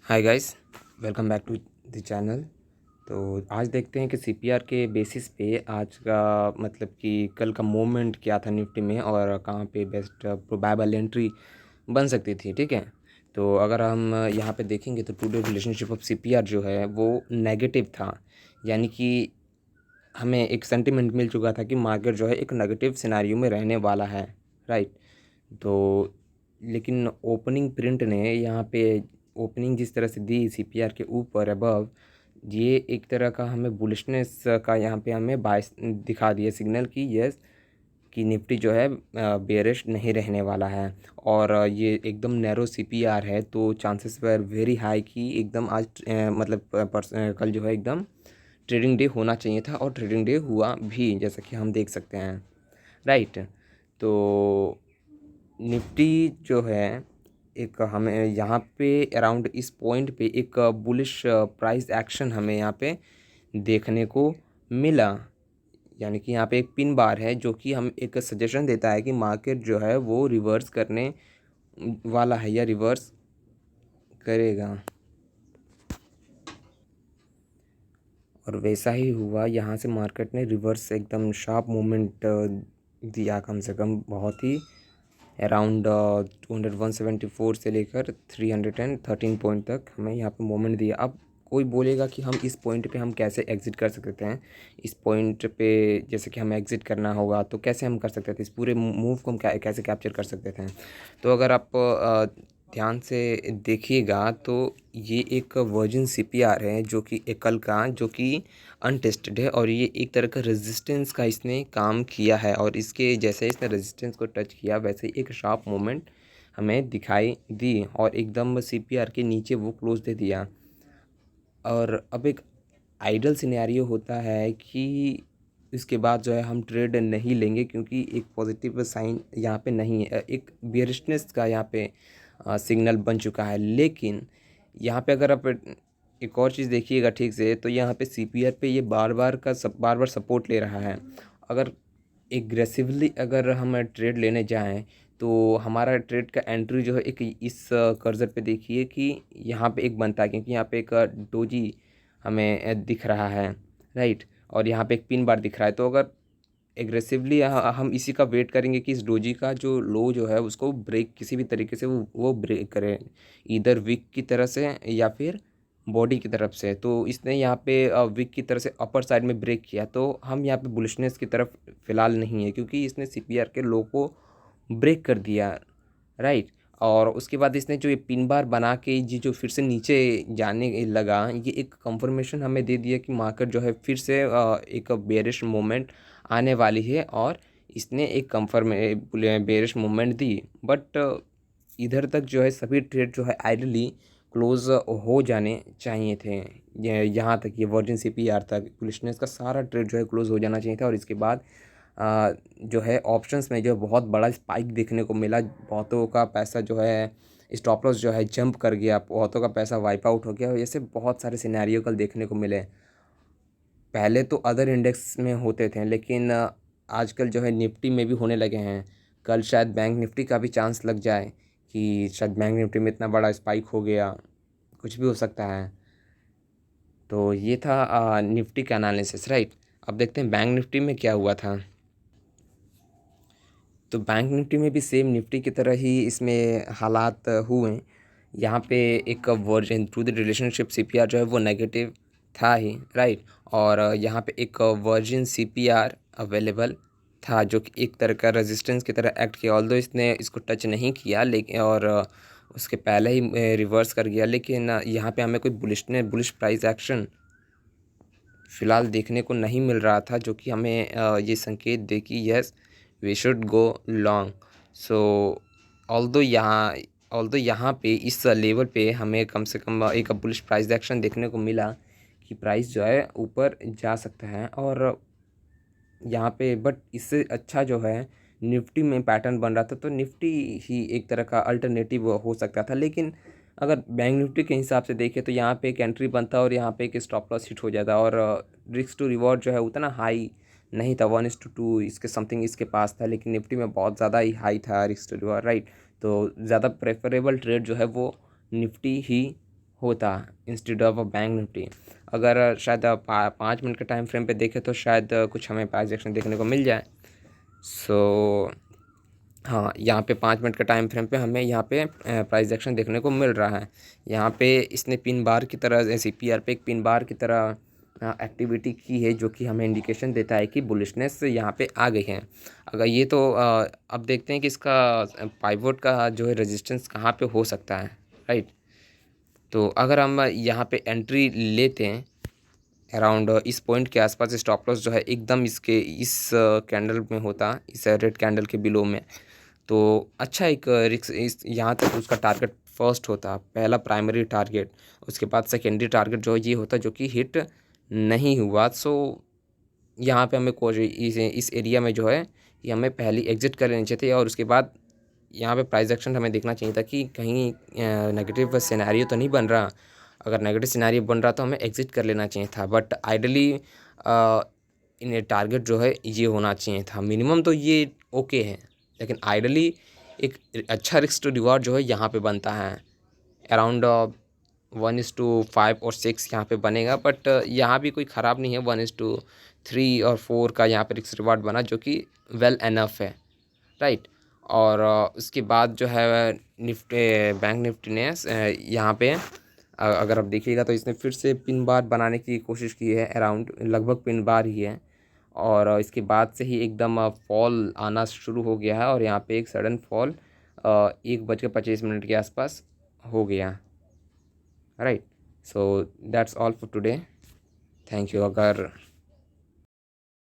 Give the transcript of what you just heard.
Hi guys, welcome back to the channel. तो आज देखते हैं कि सीपीआर के बेसिस पे आज का मतलब कि कल का मूवमेंट क्या था निफ्टी में और कहाँ पे बेस्ट प्रोबेबल एंट्री बन सकती थी। ठीक है, तो अगर हम यहाँ पे देखेंगे तो टुडे रिलेशनशिप ऑफ सीपीआर जो है वो नेगेटिव था। यानी कि हमें एक सेंटिमेंट मिल चुका था कि मार्केट जो है एक नेगेटिव सिनेरियो में रहने वाला है, राइट। तो लेकिन ओपनिंग प्रिंट ने यहाँ पे ओपनिंग जिस तरह से दी सीपीआर के ऊपर अबव, ये एक तरह का हमें बुलिशनेस का यहाँ पे हमें बायस दिखा दिया सिग्नल कि यस कि निफ्टी जो है बेयरिश नहीं रहने वाला है। और ये एकदम नैरो सीपीआर है तो चांसेस वर वेरी हाई कि एकदम आज मतलब कल जो है एकदम ट्रेडिंग डे होना चाहिए था और ट्रेडिंग डे हुआ भी, जैसा कि हम देख सकते हैं, राइट। तो निफ्टी जो है एक हमें यहाँ पे अराउंड इस पॉइंट पे एक बुलिश प्राइस एक्शन हमें यहाँ पे देखने को मिला। यानी कि यहाँ पे एक पिन बार है जो कि हम एक सजेशन देता है कि मार्केट जो है वो रिवर्स करने वाला है या रिवर्स करेगा। और वैसा ही हुआ, यहाँ से मार्केट ने रिवर्स एकदम शार्प मूवमेंट दिया, कम से कम बहुत ही अराउंड 174 से लेकर 313 पॉइंट तक हमें यहाँ पे मोमेंट दिया। अब कोई बोलेगा कि हम इस पॉइंट पे हम कैसे एग्ज़िट कर सकते हैं, इस पॉइंट पे जैसे कि हमें एग्ज़िट करना होगा तो कैसे हम कर सकते थे, इस पूरे मूव को हम कैसे कैप्चर कर सकते थे। तो अगर आप ध्यान से देखिएगा तो ये एक वर्जिन सीपीआर है जो कि एकल का, जो कि अनटेस्टेड है और ये एक तरह का रेजिस्टेंस का इसने काम किया है। और इसके जैसे इसने रेजिस्टेंस को टच किया वैसे ही एक शार्प मूवमेंट हमें दिखाई दी और एकदम सीपीआर के नीचे वो क्लोज दे दिया। और अब एक आइडल सिनेरियो होता है कि इसके बाद जो है हम ट्रेड नहीं लेंगे क्योंकि एक पॉजिटिव साइन यहाँ पे नहीं है, एक बियरिशनेस का यहाँ पे सिग्नल बन चुका है। लेकिन यहाँ पे अगर आप एक और चीज़ देखिएगा ठीक से तो यहाँ पे सीपीआर पे ये बार बार सपोर्ट ले रहा है। अगर एग्रेसिवली अगर हम ट्रेड लेने जाएं तो हमारा ट्रेड का एंट्री जो है एक इस कर्सर पे देखिए कि यहाँ पे एक बनता है, क्योंकि यहाँ पे एक डोजी हमें दिख रहा है, राइट। और यहाँ पे एक पिन बार दिख रहा है। तो अगर एग्रेसिवली हम इसी का वेट करेंगे कि इस डोजी का जो लो जो है उसको ब्रेक किसी भी तरीके से वो ब्रेक करे, इधर विक की तरह से या फिर बॉडी की तरफ से। तो इसने यहाँ पे विक की तरफ से अपर साइड में ब्रेक किया तो हम यहाँ पे बुलिशनेस की तरफ फ़िलहाल नहीं है, क्योंकि इसने सीपीआर के लो को ब्रेक कर दिया, राइट। और उसके बाद इसने जो ये पिन बार बना के ये जो फिर से नीचे जाने लगा, ये एक कंफर्मेशन हमें दे दिया कि मार्केट जो है फिर से एक बेरिश मोमेंट आने वाली है। और इसने एक बेरिश मोमेंट दी, बट इधर तक जो है सभी ट्रेड जो है आइडली क्लोज हो जाने चाहिए थे। यहाँ तक ये वर्जिन सीपीआर तक बुलिशनेस का सारा ट्रेड जो है क्लोज हो जाना चाहिए था। और इसके बाद जो है ऑप्शंस में जो बहुत बड़ा स्पाइक देखने को मिला, बहुतों का पैसा जो है स्टॉप लॉस जो है जंप कर गया, बहुतों का पैसा वाइप आउट हो गया। और ऐसे बहुत सारे सिनेरियो कल देखने को मिले। पहले तो अदर इंडेक्स में होते थे लेकिन आजकल जो है निफ्टी में भी होने लगे हैं। कल शायद बैंक निफ्टी का भी चांस लग जाए कि शायद बैंक निफ्टी में इतना बड़ा स्पाइक हो गया, कुछ भी हो सकता है। तो ये था निफ्टी का एनालिसिस, राइट। अब देखते हैं बैंक निफ्टी में क्या हुआ था। तो बैंक निफ्टी में भी सेम निफ्टी की तरह ही इसमें हालात हुए। यहाँ पे एक version through the relationship CPR जो है वो नेगेटिव था ही, राइट। और यहाँ पे एक वर्जिन सीपीआर अवेलेबल था जो कि एक तरह का रेजिस्टेंस की तरह एक्ट किया। ऑल्दो इसने इसको टच नहीं किया लेकिन और उसके पहले ही रिवर्स कर गया। लेकिन यहाँ पे हमें कोई बुलिश प्राइस एक्शन फ़िलहाल देखने को नहीं मिल रहा था जो कि हमें ये संकेत दे कि yes we should go long. So although यहाँ पे इस लेवल पे हमें कम से कम एक बुलिश प्राइस एक्शन देखने को मिला कि प्राइस जो है ऊपर जा सकता है। और यहाँ पे बट इससे अच्छा जो है निफ्टी में पैटर्न बन रहा था, तो निफ्टी ही एक तरह का अल्टरनेटिव हो सकता था। लेकिन अगर बैंक निफ्टी के हिसाब से देखें तो यहाँ पे एक एंट्री बनता और यहाँ पे एक स्टॉप लॉस हिट हो जाता और रिस्क टू रिवॉर्ड जो है उतना हाई नहीं था, 1:2 इसके समथिंग इसके पास था। लेकिन निफ्टी में बहुत ज़्यादा ही हाई था रिस्क टू रिवॉर्ड, राइट। तो ज़्यादा प्रेफरेबल ट्रेड जो है वो निफ्टी ही होता इंस्टेड ऑफ बैंक निफ्टी। अगर शायद 5 मिनट के टाइम फ्रेम पे देखें तो शायद कुछ हमें प्राइस एक्शन देखने को मिल जाए। सो हाँ, यहाँ पे 5 मिनट के टाइम फ्रेम पे हमें यहाँ पे प्राइस एक्शन देखने को मिल रहा है। यहाँ पे इसने पिन बार की तरह CPR पे एक पिन बार की तरह एक्टिविटी की है, जो कि हमें इंडिकेशन देता है कि बुलिशनेस यहाँ पे आ गई है। अगर ये तो अब देखते हैं कि इसका पाइवोट का जो है रेजिस्टेंस कहाँ पे हो सकता है, राइट। तो अगर हम यहाँ पे एंट्री लेते हैं अराउंड इस पॉइंट के आसपास, स्टॉप लॉस जो है एकदम इसके इस कैंडल में होता, इस रेड कैंडल के बिलो में, तो अच्छा एक रिक्स इस यहाँ तक उसका टारगेट फर्स्ट होता, पहला प्राइमरी टारगेट। उसके बाद सेकेंडरी टारगेट जो ये होता जो कि हिट नहीं हुआ। सो यहाँ पे हमें इस एरिया में जो है ये हमें पहली एग्जिट कर लेनी चाहिए थी, और उसके बाद यहाँ पे प्राइस एक्शन हमें देखना चाहिए था कि कहीं नेगेटिव सिनेरियो तो नहीं बन रहा। अगर नेगेटिव सिनेरियो बन रहा तो हमें एग्जिट कर लेना चाहिए था, बट आइडली इन टारगेट जो है ये होना चाहिए था मिनिमम, तो ये ओके है। लेकिन आइडली एक अच्छा रिस्क टू रिवॉर्ड जो है यहाँ पे बनता है अराउंड 1:5 और 6 यहाँ पे बनेगा, बट यहाँ भी कोई ख़राब नहीं है। 1:3 और 4 का यहाँ पे रिस्क रिवॉर्ड बना, जो कि वेल एनफ है, राइट। और उसके बाद जो है निफ्टी बैंक निफ्टी ने यहाँ पे अगर आप देखिएगा तो इसने फिर से पिन बार बनाने की कोशिश की है, अराउंड लगभग पिन बार ही है। और इसके बाद से ही एकदम फॉल आना शुरू हो गया है, और यहाँ पे एक सडन फॉल 1:25 के आसपास हो गया, right. So that's all for today, thank you. अगर